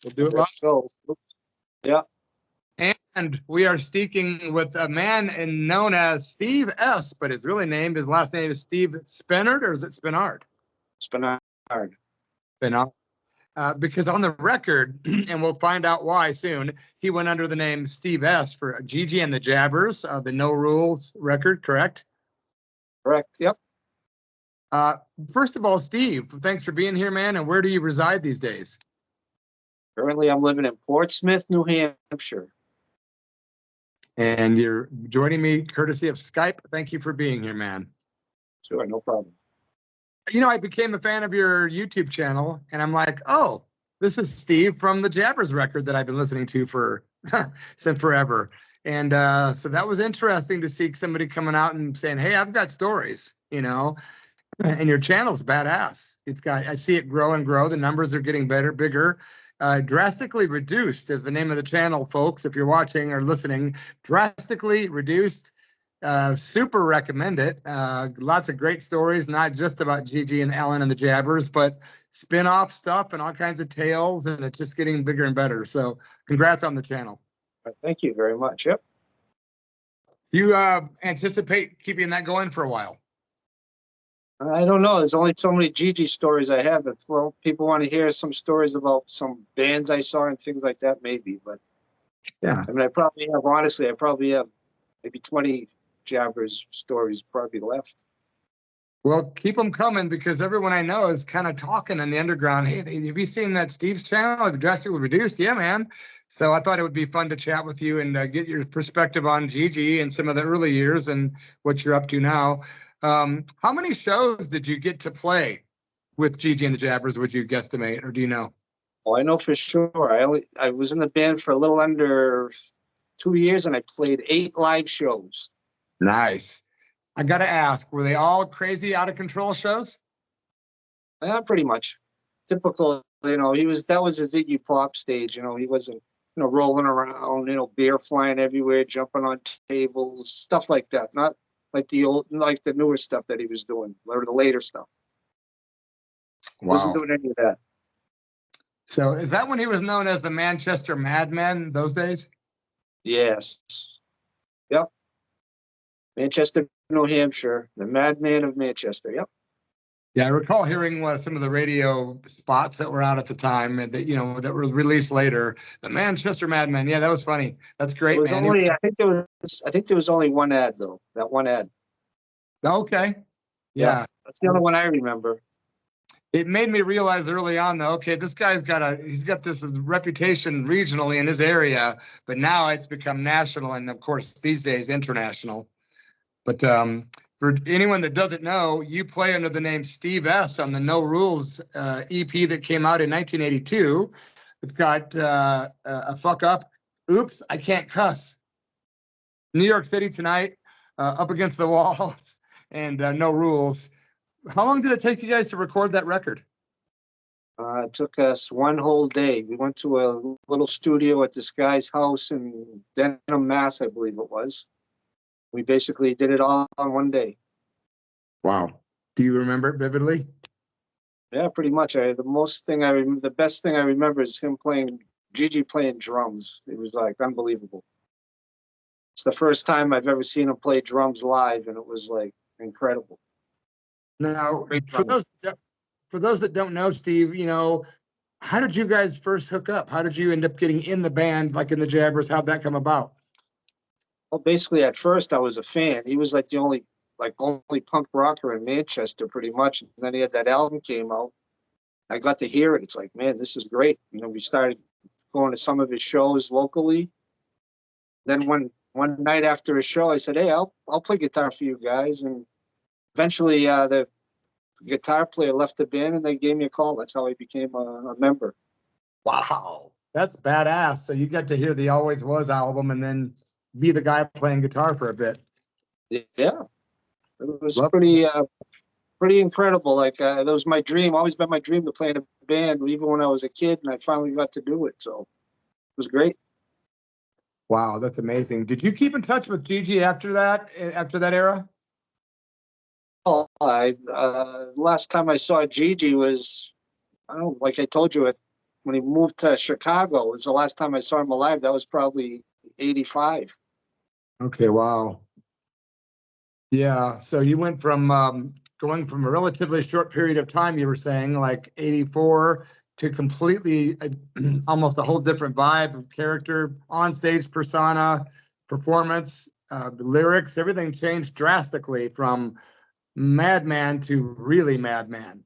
We'll do it live. Go. Yeah. And we are speaking with a man known as Steve S., but his last name is Steve Spenard, or is it Spenard? Spenard. Spenard. Because on the record, and we'll find out why soon, he went under the name Steve S. for Gigi and the Jabbers, the No Rules record, correct? Correct, yep. First of all, Steve, thanks for being here, man. And where do you reside these days? Currently, I'm living in Portsmouth, New Hampshire. And you're joining me courtesy of Skype. Thank you for being here, man. Sure, no problem. You know, I became a fan of your YouTube channel, and I'm like, oh, this is Steve from the Jabbers record that I've been listening to for since forever. And so that was interesting to see somebody coming out and saying, hey, I've got stories, you know, and your channel's badass. I see it grow and grow. The numbers are getting better, bigger. Drastically reduced is the name of the channel, folks. If you're watching or listening, drastically reduced. Super recommend it. Lots of great stories, not just about Gigi and Allin and the Jabbers, but spin-off stuff and all kinds of tales, and it's just getting bigger and better. So congrats on the channel. Thank you very much. Yep. Do you anticipate keeping that going for a while? I don't know. There's only so many Gigi stories I have. If people want to hear some stories about some bands I saw and things like that, maybe. But yeah, I mean, I probably have maybe 20 Jabbers stories probably left. Well, keep them coming, because everyone I know is kind of talking in the underground. Hey, have you seen that Steve's channel? Drastically reduced? Yeah, man. So I thought it would be fun to chat with you and get your perspective on Gigi and some of the early years and what you're up to now. How many shows did you get to play with Gigi and the Jabbers, would you guesstimate, or do you know? Well, I know for sure. I was in the band for a little under 2 years, and I played 8 live shows. Nice. I got to ask, were they all crazy, out of control shows? Yeah, pretty much. Typical, you know, that was his Iggy Pop stage, you know, he wasn't, you know, rolling around, you know, beer flying everywhere, jumping on tables, stuff like that. Not like the newer stuff that he was doing, or the later stuff. Wow. Wasn't doing any of that. So is that when he was known as the Manchester Madman those days? Yes. Yep. Manchester, New Hampshire, the Madman of Manchester. Yep. Yeah, I recall hearing some of the radio spots that were out at the time, and that that were released later. The Manchester Madman. Yeah, that was funny. That's great, man. I think there was only one ad though. That one ad. Okay. Yeah. That's the only one I remember. It made me realize early on, though, okay, this guy's he's got this reputation regionally in his area, but now it's become national, and of course these days international. But for anyone that doesn't know, you play under the name Steve S. on the No Rules EP that came out in 1982. It's got a fuck up. Oops, I can't cuss. New York City Tonight, Up Against the Walls, and No Rules. How long did it take you guys to record that record? It took us one whole day. We went to a little studio at this guy's house in Denham, Mass, I believe it was. We basically did it all on one day. Wow. Do you remember it vividly? Yeah, pretty much. The best thing I remember is Gigi playing drums. It was like unbelievable. It's the first time I've ever seen him play drums live, and it was like incredible. Now, for those that don't know, Steve, how did you guys first hook up? How did you end up getting in the band, like in the Jabbers? How'd that come about? Well, basically, at first I was a fan. He was like the only punk rocker in Manchester, pretty much. And then he had that album came out. I got to hear it. It's like, man, this is great. We started going to some of his shows locally. Then one night after a show, I said, hey, I'll play guitar for you guys. And eventually, the guitar player left the band, and they gave me a call. That's how I became a member. Wow, that's badass. So you got to hear the Always Was album, and then be the guy playing guitar for a bit. Yeah, it was pretty incredible. Like that was my dream. Always been my dream to play in a band, even when I was a kid, and I finally got to do it. So it was great. Wow, that's amazing. Did you keep in touch with Gigi after that era? Last time I saw Gigi was, I don't know, like I told you, at when he moved to Chicago. It was the last time I saw him alive. That was probably 85. Okay, wow. Yeah, so you went from going from a relatively short period of time, you were saying like 84 to completely almost a whole different vibe of character, on stage persona, performance, the lyrics, everything changed drastically from madman to really madman.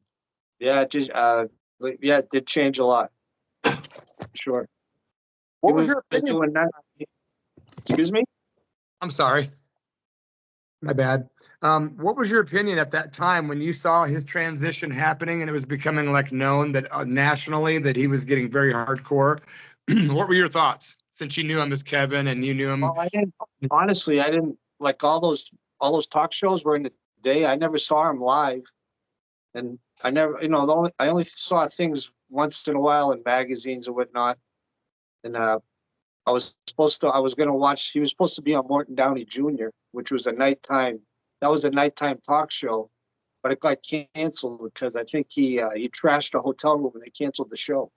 Yeah, just yeah, it did change a lot. Sure. What He was was your opinion? doing that. Excuse me? I'm sorry. My bad. What was your opinion at that time when you saw his transition happening and it was becoming like known that nationally that he was getting very hardcore? What were your thoughts since you knew him as Kevin and you knew him? Well, I didn't honestly, I didn't like all those talk shows were in the day. I never saw him live. And I never, I only saw things once in a while in magazines and whatnot. And I was going to watch, he was supposed to be on Morton Downey Jr., which was that was a nighttime talk show, but it got canceled because I think he trashed a hotel room and they canceled the show.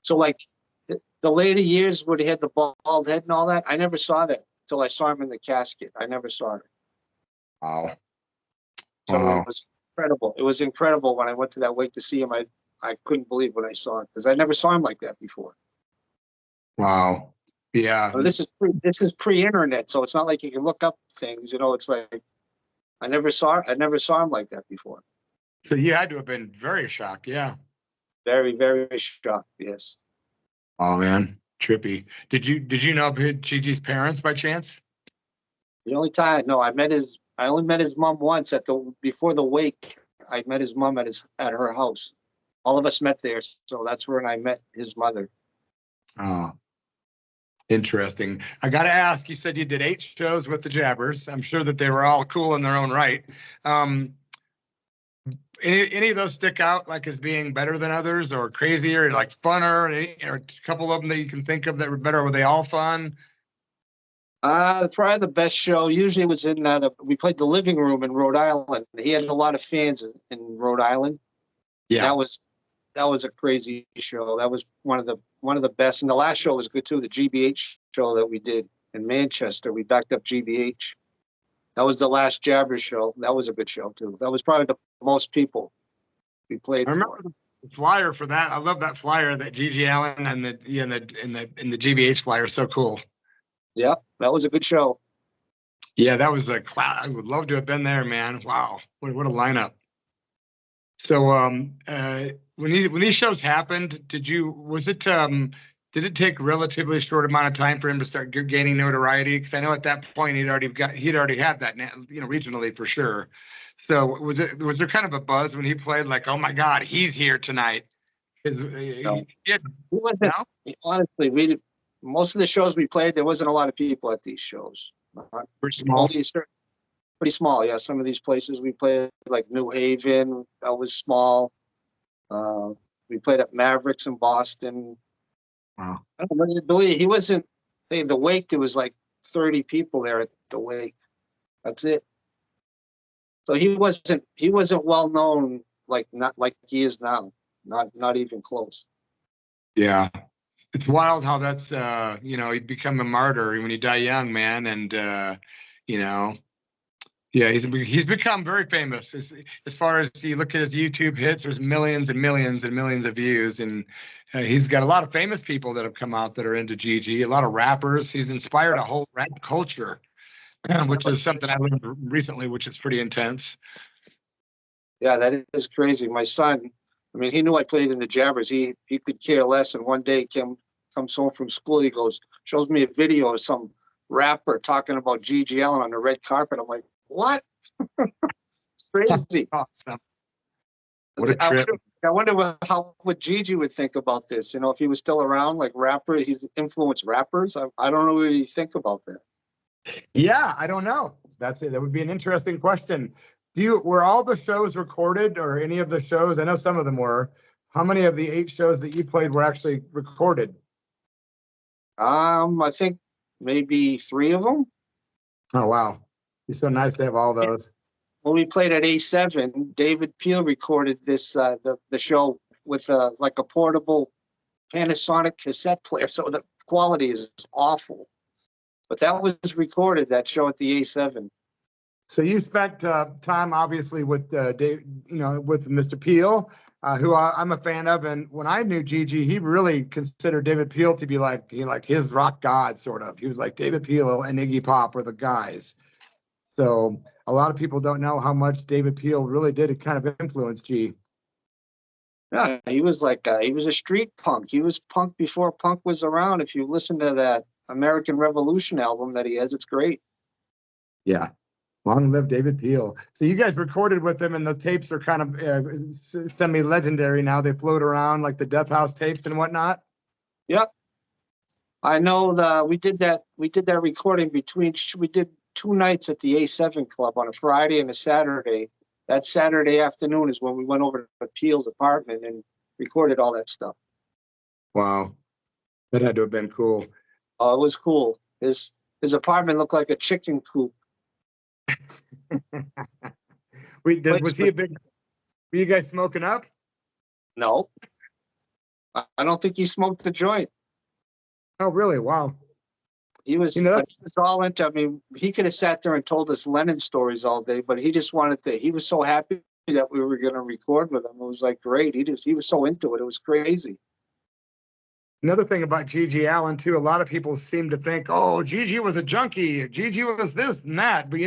So like the later years where he had the bald head and all that, I never saw that until I saw him in the casket. I never saw it. Wow. So Wow. it was incredible. It was incredible when I went to that wake to see him. I couldn't believe what I saw because I never saw him like that before. Wow. Yeah. Well, this is pre-internet, so it's not like you can look up things. It's like I never saw him like that before. So you had to have been very shocked. Yeah. Very, very shocked. Yes. Oh man, trippy. Did you know Gigi's parents by chance? The only time, no, I only met his mom once before the wake. I met his mom at her house. All of us met there, so that's where I met his mother. Oh, interesting. I got to ask, you said you did 8 shows with the Jabbers. I'm sure that they were all cool in their own right. Any of those stick out like as being better than others or crazier, or like funner, or a couple of them that you can think of that were better? Were they all fun? Probably the best show. Usually it was we played the living room in Rhode Island. He had a lot of fans in Rhode Island. Yeah. That was a crazy show. That was one of the best. And the last show was good too. The GBH show that we did in Manchester. We backed up GBH. That was the last Jabber show. That was a good show too. That was probably the most people we played. I remember the flyer for that. I love that flyer, that Gigi Allin and the GBH flyer. So cool. Yeah, that was a good show. Yeah, that was a class. I would love to have been there, man. Wow, what a lineup. So, when these shows happened, did it take a relatively short amount of time for him to start gaining notoriety? Because I know at that point he'd already had that, regionally for sure. So was there kind of a buzz when he played, like, oh my God, he's here tonight? No. Honestly, most of the shows we played, there wasn't a lot of people at these shows. Pretty small. Pretty small, yeah. Some of these places we played, like New Haven, that was small. We played at Mavericks in Boston. Wow. I don't really believe he wasn't. The wake, there was like 30 people there at the wake. That's it. So he wasn't well known, not like he is now. Not even close. Yeah. It's wild how that's you become a martyr when you die young, man. And yeah, he's become very famous as far as you look at his YouTube hits. There's millions and millions and millions of views, and he's got a lot of famous people that have come out that are into Gigi. A lot of rappers. He's inspired a whole rap culture, which is something I learned recently, which is pretty intense. Yeah, that is crazy. My son, I mean, he knew I played in the Jabbers. He could care less. And one day comes home from school. He shows me a video of some rapper talking about Gigi Allin on the red carpet. I'm like, what? It's crazy. Awesome. What a trip. I wonder what Gigi would think about this. If he was still around, like rapper, he's influenced rappers. I don't know what he'd think about that. Yeah, I don't know. That's it. That would be an interesting question. Were all the shows recorded, or any of the shows? I know some of them were. How many of the 8 shows that you played were actually recorded? I think maybe 3 of them. Oh, wow. It's so nice to have all those. When we played at A7, David Peel recorded this the show with like a portable Panasonic cassette player, so the quality is awful. But that was recorded, that show at the A7. So you spent time obviously with Dave, with Mr. Peel, who I'm a fan of. And when I knew Gigi, he really considered David Peel to be like his rock god, sort of. He was like David Peel and Iggy Pop were the guys. So a lot of people don't know how much David Peel really did kind of influence G. Yeah, he was like he was a street punk. He was punk before punk was around. If you listen to that American Revolution album that he has, it's great. Yeah. Long live David Peel. So you guys recorded with him, and the tapes are kind of semi-legendary now. They float around like the Death House tapes and whatnot. Yep, I know. We did that recording between. We did 2 nights at the A7 Club on a Friday and a Saturday. That Saturday afternoon is when we went over to Peel's apartment and recorded all that stuff. Wow, that had to have been cool. Oh, it was cool. His apartment looked like a chicken coop. Was he a big? Were you guys smoking up? No, I don't think he smoked the joint. Oh, really? Wow. He was, he was all into. I mean, he could have sat there and told us Lennon stories all day, but he just wanted to. He was so happy that we were going to record with him. It was like great. He was so into it. It was crazy. Another thing about Gigi Allin too, a lot of people seem to think, oh, Gigi was a junkie. Gigi was this and that. But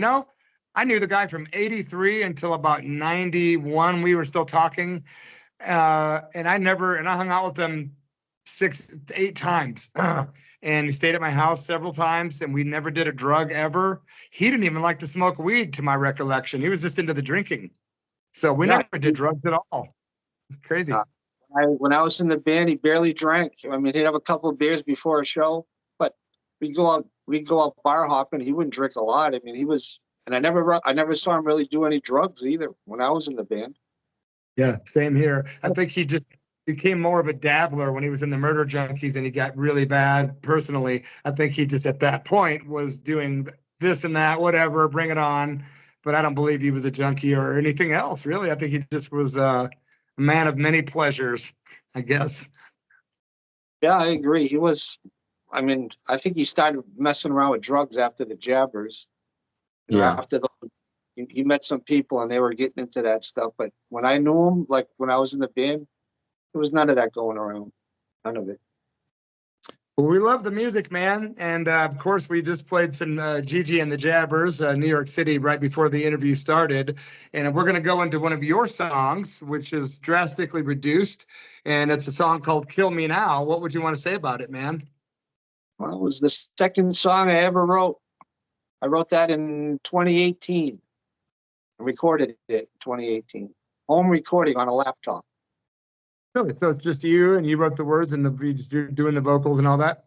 I knew the guy from '83 until about '91. We were still talking. And I hung out with him 6 to 8 times. And he stayed at my house several times, and we never did a drug ever. He didn't even like to smoke weed, to my recollection. He was just into the drinking. So we never did drugs at all. It's crazy. When I was in the band, he barely drank. I mean, he'd have a couple of beers before a show, but we'd go out bar hopping. He wouldn't drink a lot. I mean, and I never saw him really do any drugs either when I was in the band. Yeah, same here. I think he just became more of a dabbler when he was in the Murder Junkies and he got really bad personally. I think he just at that point was doing this and that, whatever, bring it on. But I don't believe he was a junkie or anything else, really. I think he just was a man of many pleasures, I guess. Yeah, I agree. He was, I mean, I think he started messing around with drugs after the Jabbers. After he met some people and they were getting into that stuff. But when I knew him, like when I was in the band, there was none of that going around. None of it. Well, we love the music, man. And of course, we just played some Gigi and the Jabbers, New York City, right before the interview started. And we're going to go into one of your songs, which is Drastically Reduced. And it's a song called Kill Me Now. What would you want to say about it, man? Well, it was the second song I ever wrote. I wrote that in 2018. I recorded it in 2018. Home recording on a laptop. Really? So it's just you and you wrote the words and you're doing the vocals and all that?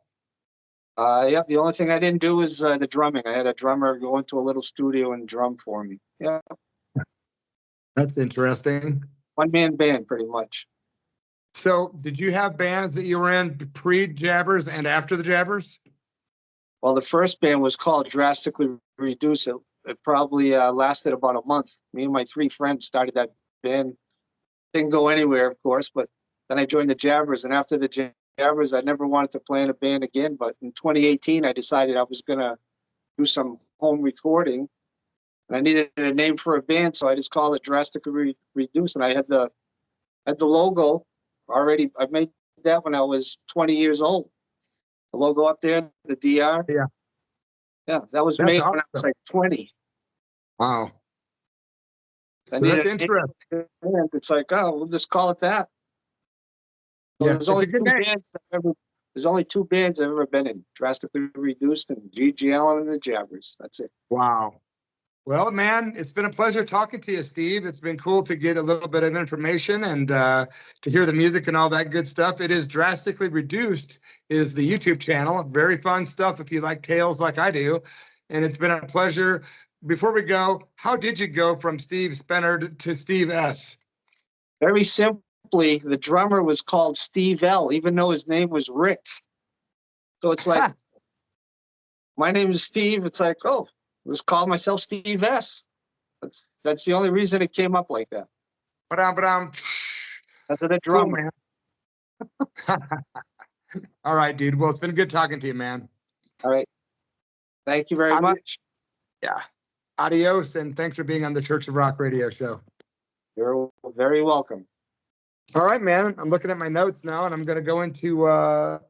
Yeah, the only thing I didn't do was the drumming. I had a drummer go into a little studio and drum for me. Yeah. That's interesting. One-man band, pretty much. So did you have bands that you were in pre-Jabbers and after the Jabbers? Well, the first band was called Drastically Reduced. It probably lasted about a month. Me and my 3 friends started that band. Didn't go anywhere, of course, but then I joined the Jabbers. And after the Jabbers, I never wanted to play in a band again. But in 2018, I decided I was going to do some home recording. And I needed a name for a band, so I just called it Drastically Reduced. And I had the logo already. I made that when I was 20 years old. The logo up there, the DR. Yeah. Yeah, that was made when I was like 20. Wow. So that's interesting. It's like, oh, we'll just call it that. So yeah, there's only 2 bands I've ever been in: Drastically Reduced and Gigi Allin and the Jabbers. That's it. Wow. Well, man, it's been a pleasure talking to you, Steve. It's been cool to get a little bit of information and to hear the music and all that good stuff. It is Drastically Reduced is the YouTube channel. Very fun stuff if you like tales like I do. And it's been a pleasure. Before we go, how did you go from Steve Spenard to Steve S? Very simply, the drummer was called Steve L, even though his name was Rick. So it's like, my name is Steve. It's like, oh, just call myself Steve S. That's the only reason it came up like that. But That's the drummer. Cool, man. All right, dude. Well, it's been good talking to you, man. All right. Thank you very Adi- much. Yeah. Adios, and thanks for being on the Church of Rock radio show. You're very welcome. All right, man. I'm looking at my notes now, and I'm going to go into a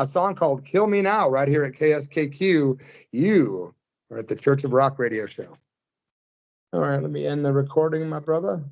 song called Kill Me Now right here at KSKQ. You are at the Church of Rock radio show. All right, let me end the recording, my brother.